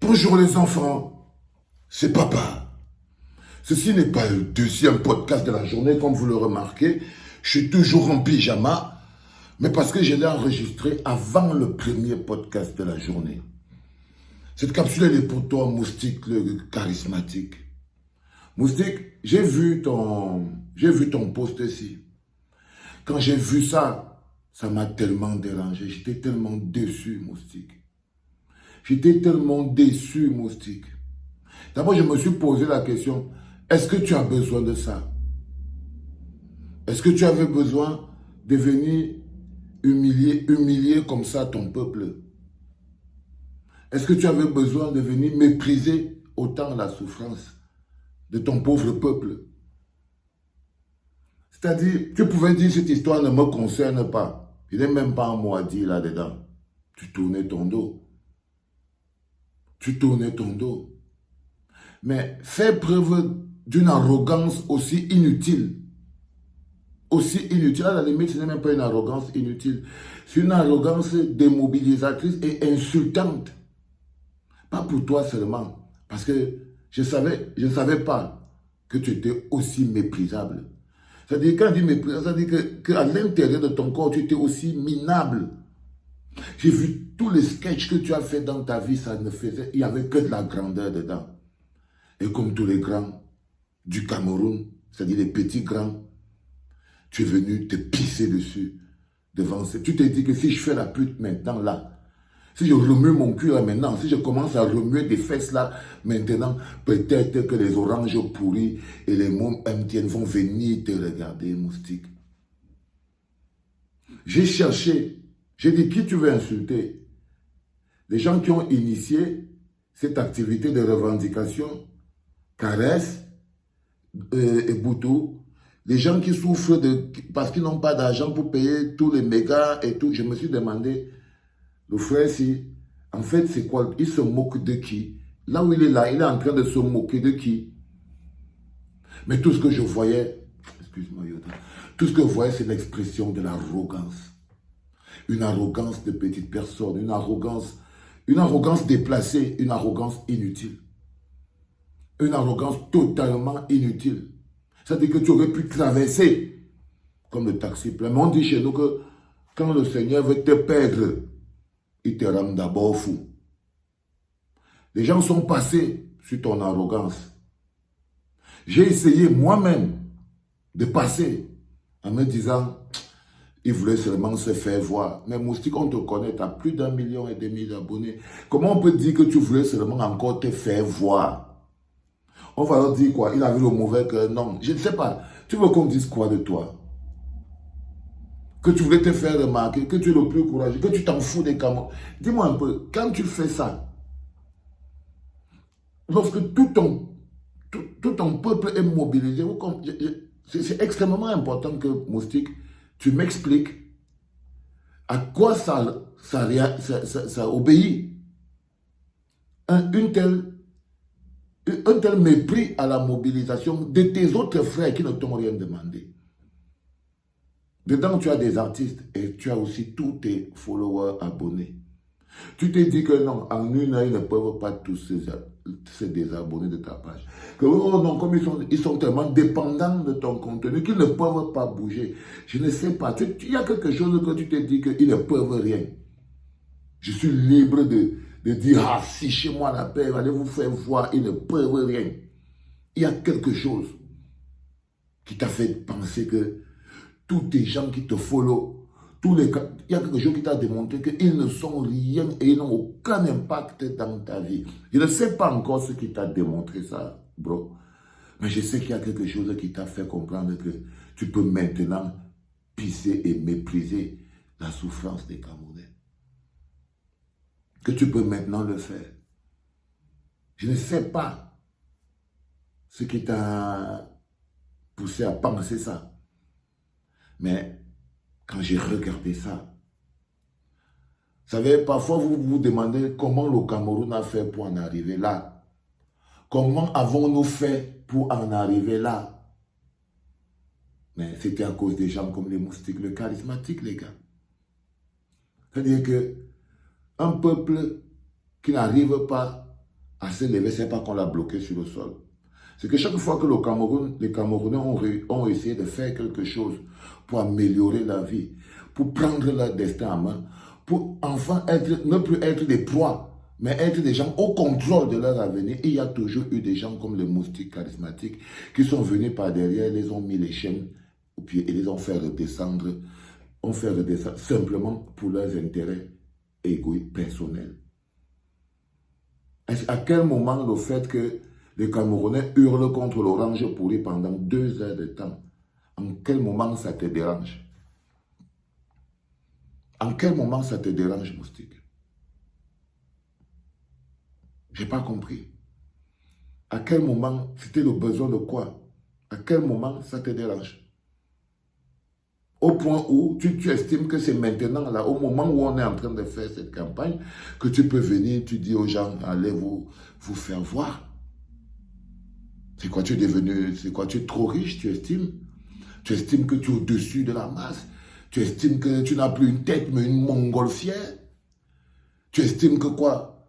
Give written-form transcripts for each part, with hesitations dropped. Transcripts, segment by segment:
Bonjour les enfants, c'est papa. Ceci n'est pas le deuxième podcast de la journée, comme vous le remarquez. Je suis toujours en pyjama, mais parce que je l'ai enregistré avant le premier podcast de la journée. Cette capsule, elle est pour toi, Moustique, le charismatique. Moustique, j'ai vu ton post ici. Quand j'ai vu ça, ça m'a tellement dérangé. J'étais tellement déçu, Moustique. J'étais tellement déçu, Moustique. D'abord, je me suis posé la question, est-ce que tu as besoin de ça? Est-ce que tu avais besoin de venir humilier comme ça ton peuple? Est-ce que tu avais besoin de venir mépriser autant la souffrance de ton pauvre peuple? C'est-à-dire, tu pouvais dire cette histoire ne me concerne pas. Il n'est même pas un mot à dire là-dedans. Tu tournais ton dos. Tu tournais ton dos. Mais fais preuve d'une arrogance aussi inutile. Aussi inutile. À la limite, ce n'est même pas une arrogance inutile. C'est une arrogance démobilisatrice et insultante. Pas pour toi seulement. Parce que je ne savais pas que tu étais aussi méprisable. C'est-à-dire, quand je dis méprisable, c'est-à-dire qu'à l'intérieur de ton corps, tu étais aussi minable. J'ai vu tous les sketchs que tu as fait dans ta vie, il n'y avait que de la grandeur dedans. Et comme tous les grands du Cameroun, c'est-à-dire les petits grands, tu es venu te pisser dessus devant ça. Tu t'es dit que si je fais la pute maintenant là, si je remue mon cul là maintenant, si je commence à remuer des fesses là maintenant, peut-être que les oranges pourries et les mômes MTN vont venir te regarder, Moustique. J'ai cherché, j'ai dit qui tu veux insulter? Les gens qui ont initié cette activité de revendication, Caresse et Boutou, les gens qui souffrent parce qu'ils n'ont pas d'argent pour payer tous les mégas et tout, je me suis demandé, le frère, si, en fait, c'est quoi? Il se moque de qui? Là où il est là, il est en train de se moquer de qui? Mais tout ce que je voyais, excuse-moi Yoda, tout ce que je voyais, c'est l'expression de l'arrogance. Une arrogance de petite personne, une arrogance déplacée, une arrogance inutile. Une arrogance totalement inutile. C'est-à-dire que tu aurais pu traverser comme le taxi plein. Mais on dit chez nous que quand le Seigneur veut te perdre, il te rend d'abord fou. Les gens sont passés sur ton arrogance. J'ai essayé moi-même de passer en me disant, il voulait seulement se faire voir. Mais Moustique, on te connaît, tu as plus d'1,5 million d'abonnés. Comment on peut dire que tu voulais seulement encore te faire voir? On va leur dire quoi? Il avait le mauvais cœur? Non, je ne sais pas. Tu veux qu'on dise quoi de toi? Que tu voulais te faire remarquer, que tu es le plus courageux, que tu t'en fous des Camerounais. Dis-moi un peu, quand tu fais ça, lorsque tout ton peuple est mobilisé, c'est extrêmement important que, Moustique, tu m'expliques à quoi ça obéit. Un tel mépris à la mobilisation de tes autres frères qui ne t'ont rien demandé. Dedans, tu as des artistes et tu as aussi tous tes followers abonnés. Tu t'es dit que non, en une heure, ils ne peuvent pas tous se désabonner de ta page. Que oh non, comme ils sont tellement dépendants de ton contenu qu'ils ne peuvent pas bouger. Je ne sais pas. Il y a quelque chose que tu t'es dit qu'ils ne peuvent rien. Je suis libre de dire, ah, si chez moi la paix, allez vous faire voir, ils ne peuvent rien. Il y a quelque chose qui t'a fait penser que tous les gens qui te follow, il y a quelque chose qui t'a démontré qu'ils ne sont rien et ils n'ont aucun impact dans ta vie. Je ne sais pas encore ce qui t'a démontré ça, bro. Mais je sais qu'il y a quelque chose qui t'a fait comprendre que tu peux maintenant pisser et mépriser la souffrance des Camerounais. Que tu peux maintenant le faire. Je ne sais pas ce qui t'a poussé à penser ça. Mais quand j'ai regardé ça, vous savez, parfois vous vous demandez comment le Cameroun a fait pour en arriver là. Comment avons-nous fait pour en arriver là? Mais c'était à cause des gens comme les Moustiques, le charismatique, les gars. C'est-à-dire que un peuple qui n'arrive pas à se lever, c'est pas qu'on l'a bloqué sur le sol. C'est que chaque fois que le Cameroun, les Camerounais ont essayé de faire quelque chose pour améliorer la vie, pour prendre leur destin en main, pour enfin ne plus être des proies, mais être des gens au contrôle de leur avenir. Et il y a toujours eu des gens comme les moustiques charismatiques qui sont venus par derrière, les ont mis les chaînes au pied et les ont fait redescendre, simplement pour leurs intérêts égoïstes personnels. À quel moment le fait que les Camerounais hurlent contre l'orange pourri pendant 2 heures de temps, en quel moment ça te dérange? En quel moment ça te dérange, moustique? J'ai pas compris. À quel moment, c'était le besoin de quoi? À quel moment ça te dérange? Au point où tu estimes que c'est maintenant, là, au moment où on est en train de faire cette campagne, que tu peux venir, tu dis aux gens, allez vous faire voir. C'est quoi, tu es devenu, c'est quoi, tu es trop riche, tu estimes? Tu estimes que tu es au-dessus de la masse? Tu estimes que tu n'as plus une tête, mais une montgolfière? Tu estimes que quoi?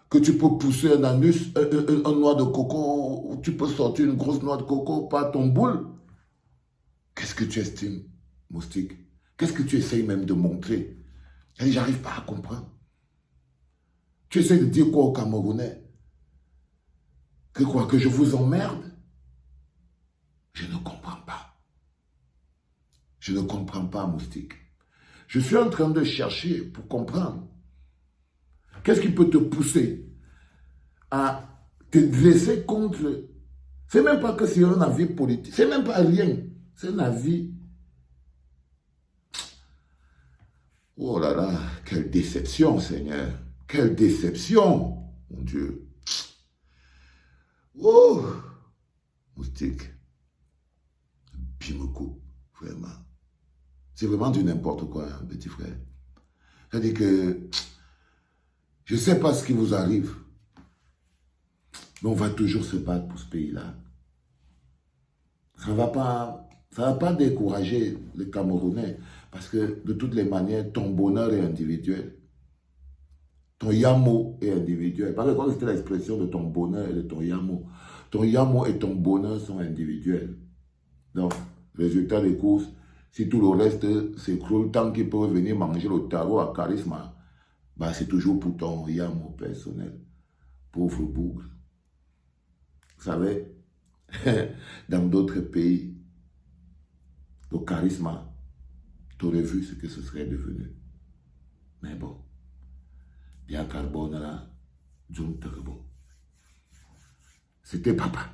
Que tu peux pousser un anus, un noix de coco, ou tu peux sortir une grosse noix de coco par ton boule? Qu'est-ce que tu estimes, moustique? Qu'est-ce que tu essayes même de montrer? Et j'arrive pas à comprendre. Tu essaies de dire quoi aux Camerounais? Que quoi? Que je vous emmerde? Je ne comprends pas. Je ne comprends pas, moustique. Je suis en train de chercher pour comprendre. Qu'est-ce qui peut te pousser à te dresser contre... C'est même pas que c'est un avis politique. C'est même pas rien. C'est un avis... Oh là là, quelle déception, Seigneur. Quelle déception, mon Dieu. Oh, moustique. Puis me coupe, vraiment. C'est vraiment du n'importe quoi, hein, petit frère. C'est-à-dire que je ne sais pas ce qui vous arrive, mais on va toujours se battre pour ce pays-là. Ça ne va pas décourager les Camerounais, parce que de toutes les manières, ton bonheur est individuel. Ton yamo est individuel. Parce que quoi, c'était l'expression de ton bonheur et de ton yamo. Ton yamo et ton bonheur sont individuels. Donc, résultat des courses, si tout le reste s'écroule, tant qu'ils peuvent venir manger le tarot à charisme, bah, c'est toujours pour ton yamo personnel. Pauvre bougre. Vous savez, dans d'autres pays, le charisme, tu aurais vu ce que ce serait devenu. Mais bon, bien carbone là, John Turbo. C'était papa.